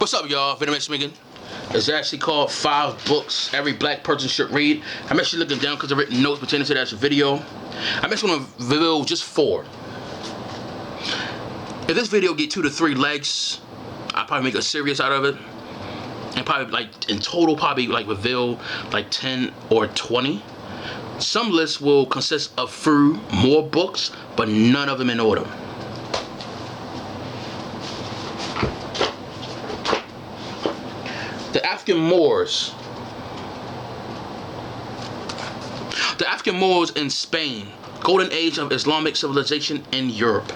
What's up, y'all? Venomous Megan. It's actually called 5 Books Every Black Person Should Read. I'm actually looking down because I've written notes pertaining to that video. I'm actually going to reveal just 4. If this video get 2 to 3 legs, I'll probably make a series out of it. And probably like in total probably like reveal like 10 or 20. Some lists will consist of through more books, but none of them in order. The African Moors. The African Moors in Spain, golden age of Islamic civilization in Europe.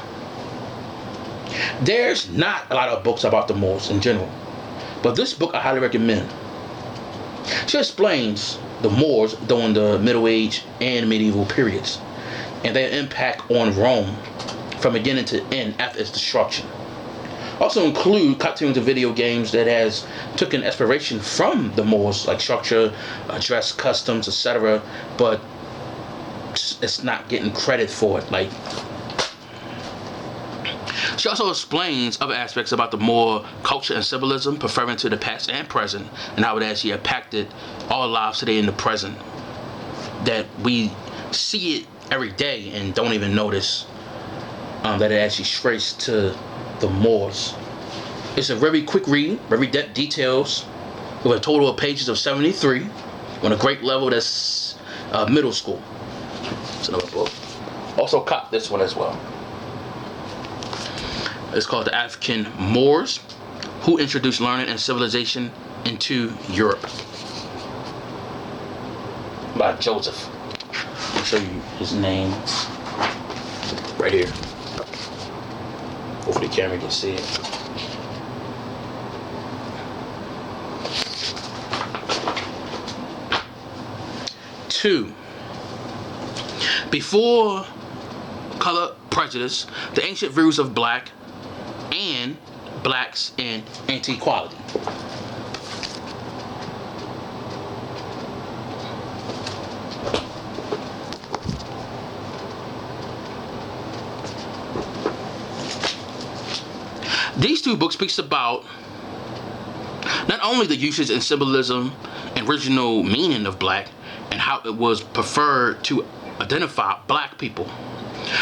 There's not a lot of books about the Moors in general, but this book I highly recommend. She explains the Moors during the Middle Age and medieval periods, and their impact on Rome from beginning to end after its destruction. Also include cartoons and video games that has taken inspiration from the Moors, like structure, dress, customs, etc., but it's not getting credit for it. Like, she also explains other aspects about the Moor culture and symbolism, referring to the past and present, and how it actually impacted our lives today in the present. That we see it every day and don't even notice that it actually traced to the Moors. It's a very quick read, very details, with a total of pages of 73, on a great level that's middle school. It's another book. Also cop this one as well. It's called The African Moors, Who Introduced Learning and Civilization into Europe, by Joseph. I'll show you his name right here. Hopefully the camera can see it. Two. Before color prejudice, the ancient views of black and blacks in anti-equality. These 2 books speaks about not only the usage and symbolism and original meaning of black and how it was preferred to identify black people,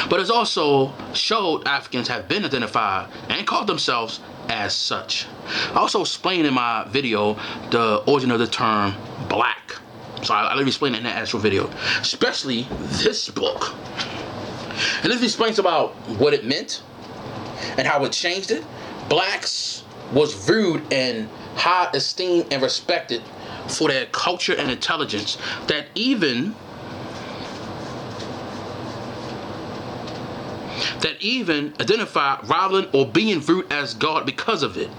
but it's also showed Africans have been identified and called themselves as such. I also explained in my video the origin of the term black. So I'll explain it in that actual video, especially this book. And this explains about what it meant and how it changed it. Blacks was viewed in high esteem and respected for their culture and intelligence, that even identify rivaling or being viewed as God because of it,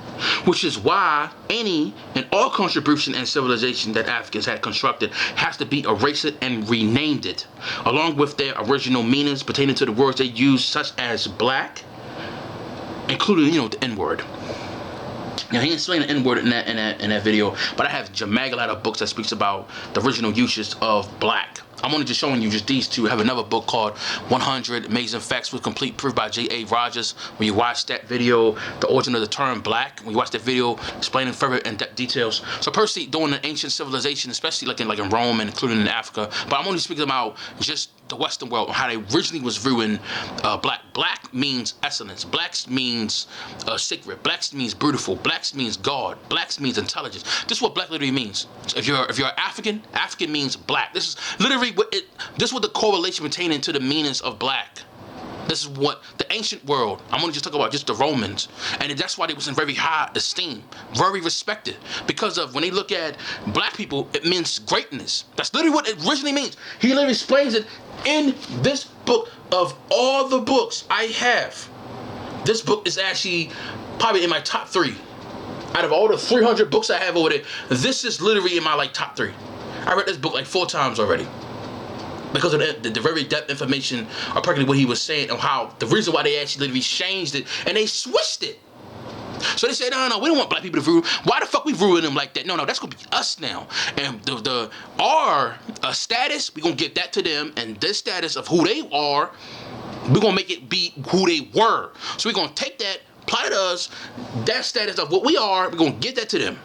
which is why any and all contribution and civilization that Africans had constructed has to be erased and renamed it, along with their original meanings pertaining to the words they use, such as black, including, the N-word. Now, he explained the N-word in that video, but I have Jamagala of books that speaks about the original uses of black. I'm only just showing you just these 2. I have another book called 100 Amazing Facts with Complete Proof by J.A. Rogers. When you watch that video, the origin of the term black, when you watch that video explaining further in-depth details. So personally, during the ancient civilization, especially like in Rome and including in Africa, but I'm only speaking about just the Western world, how they originally was viewing black. Black means excellence. Blacks means sacred. Blacks means beautiful. Blacks means God. Blacks means intelligence. This is what black literally means. So if you're African, African means black. This is literally this is what the correlation pertaining to the meanings of black. This is what the ancient world, I'm only just talking about just the Romans, and that's why they was in very high esteem, very respected, because of when they look at black people, it means greatness. That's literally what it originally means. He literally explains it in this book. Of all the books I have, this book is actually probably in my top 3. Out of all the 300 books I have over there, this is literally in my top 3. I read this book 4 times already, because of the very depth information, or practically what he was saying, and how the reason why they actually literally changed it and they switched it. So they said, no, we don't want black people to rule. Why the fuck we ruling them like that? No, that's gonna be us now. And our status, we gonna give that to them, and this status of who they are, we gonna make it be who they were. So we gonna take that, apply to us that status of what we are. We're gonna give that to them.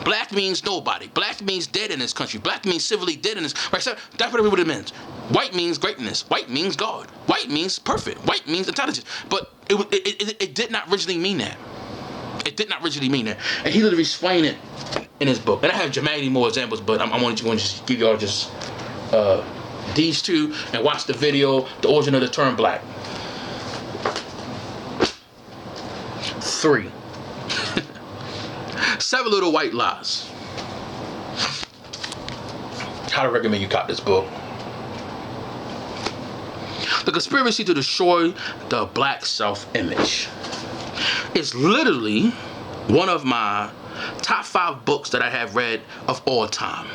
Black means nobody. Black means dead in this country. Black means civilly dead in this. Right? So that's what it means. White means greatness. White means God. White means perfect. White means intelligence. But it did not originally mean that. It did not originally mean that. And he literally explained it in his book. And I have many more examples, but I'm going to just give y'all just these two and watch the video, The Origin of the Term Black. 3. 7 Little White Lies. Highly recommend you cop this book. The Conspiracy to Destroy the Black Self-Image. It's literally one of my top 5 books that I have read of all time,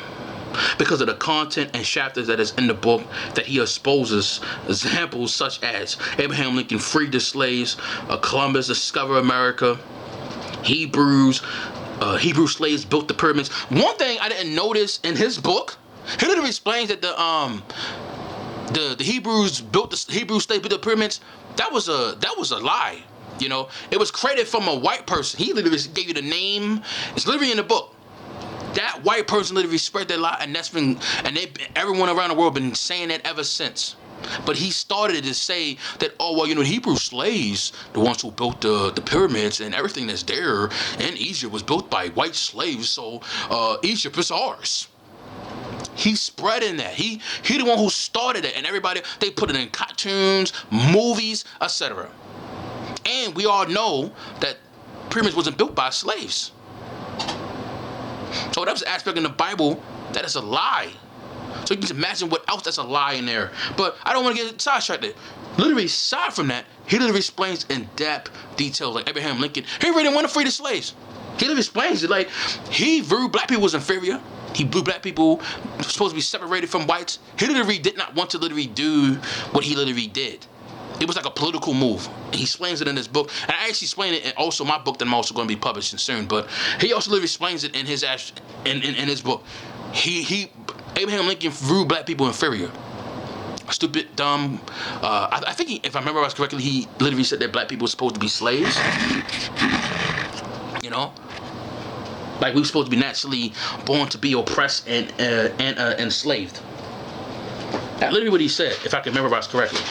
because of the content and chapters that is in the book that he exposes examples such as Abraham Lincoln freed the slaves, Columbus discovered America, Hebrew slaves built the pyramids. One thing I didn't notice in his book, he literally explains that the Hebrew slaves built the pyramids. That was a lie. You know, it was created from a white person. He literally gave you the name. It's literally in the book. That white person literally spread that lie, and everyone around the world been saying that ever since. But he started to say that, oh, well, Hebrew slaves, the ones who built the pyramids and everything that's there in Egypt was built by white slaves, so Egypt is ours. He's spreading that. He the one who started it, and everybody, they put it in cartoons, movies, etc. And we all know that pyramids wasn't built by slaves. So that's an aspect in the Bible that is a lie. So you can imagine what else that's a lie in there. But I don't want to get sidetracked. Literally, aside from that, he literally explains in depth details like Abraham Lincoln. He really didn't want to free the slaves. He literally explains it like he viewed black people was inferior. He blew black people supposed to be separated from whites. He literally did not want to literally do what he literally did. It was like a political move. He explains it in his book, and I actually explain it in also my book that I'm also going to be publishing soon. But he also literally explains it in his in his book. Abraham Lincoln viewed black people inferior, stupid, dumb. I think if I remember correctly, he literally said that black people were supposed to be slaves. Like we were supposed to be naturally born to be oppressed and enslaved. That's literally what he said, if I can remember correctly.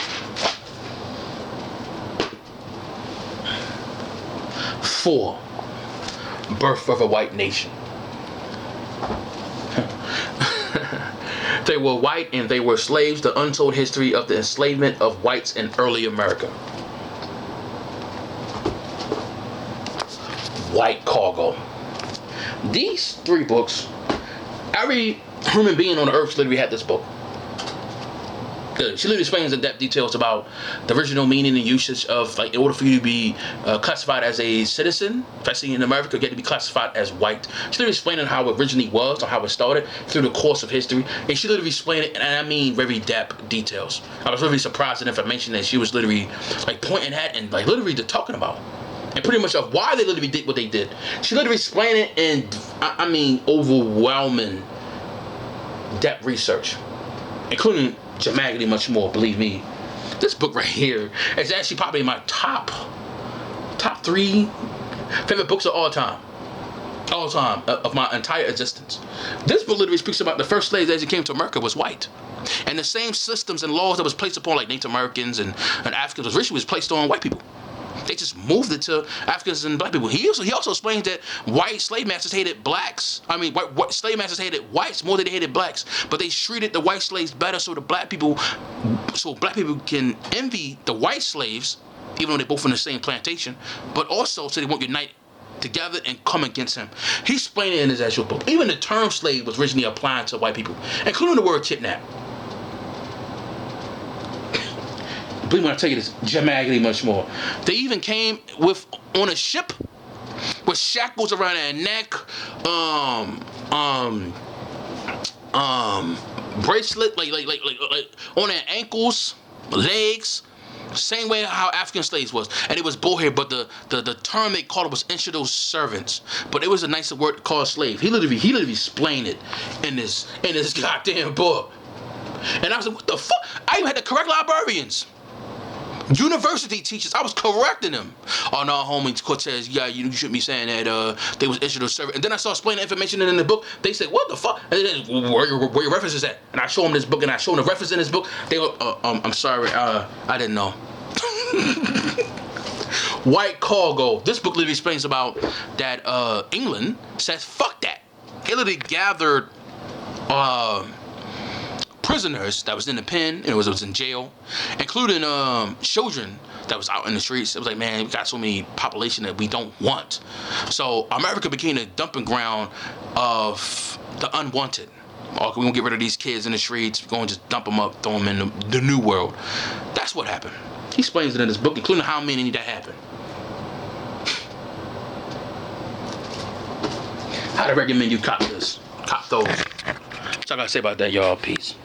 4. Birth of a white nation. They were white and they were slaves. The untold history of the enslavement of whites in early America. White Cargo. These 3 books, every human being on the earth literally had this book. She literally explains in depth details about the original meaning and usage of, like, in order for you to be classified as a citizen, especially in America, you get to be classified as white. She literally explained how it originally was, or how it started through the course of history. And she literally explained it, and I mean very depth details. I was really surprised at the information that she was literally like pointing at and like literally talking about. And pretty much of why they literally did what they did. She literally explained it in, I mean, overwhelming depth research, including dramatically much more, believe me. This book right here is actually probably my top 3 favorite books of all time of my entire existence. This book literally speaks about the first slaves as it came to America was white, and the same systems and laws that was placed upon like Native Americans and Africans was placed on white people. They just moved it to Africans and black people. He also explains that white slave masters hated blacks. I mean, white slave masters hated whites more than they hated blacks. But they treated the white slaves better so black people can envy the white slaves, even though they're both on the same plantation, but also so they won't unite together and come against him. He explained it in his actual book. Even the term slave was originally applied to white people, including the word kidnap. Believe me when I tell you this, dramatically much more. They even came on a ship with shackles around their neck, bracelet, like on their ankles, legs, same way how African slaves was, and it was bullhead. But the term they called it was indentured servants, but it was a nicer word to call slave. He literally explained it in this goddamn book, and I was like, what the fuck? I even had to correct librarians. University teachers, I was correcting them. Oh no, homie, Cortez, yeah, you shouldn't be saying that they was issued a server. And then I saw explaining information in the book. They said, what the fuck? And then, where your references at? And I show them this book, and I show them the reference in this book. They go, I'm sorry, I didn't know. White Cargo. This book literally explains about that England says, fuck that. They literally gathered prisoners that was in the pen and it was in jail, including children that was out in the streets. It was like, man, we got so many population that we don't want. So America became a dumping ground of the unwanted. Oh, we're gonna get rid of these kids in the streets. We're gonna just dump them up, throw them in the new world. That's what happened. He explains it in his book, including how many that happened. I'd recommend you cop this. Cop those. That's all I gotta say about that, y'all. Peace.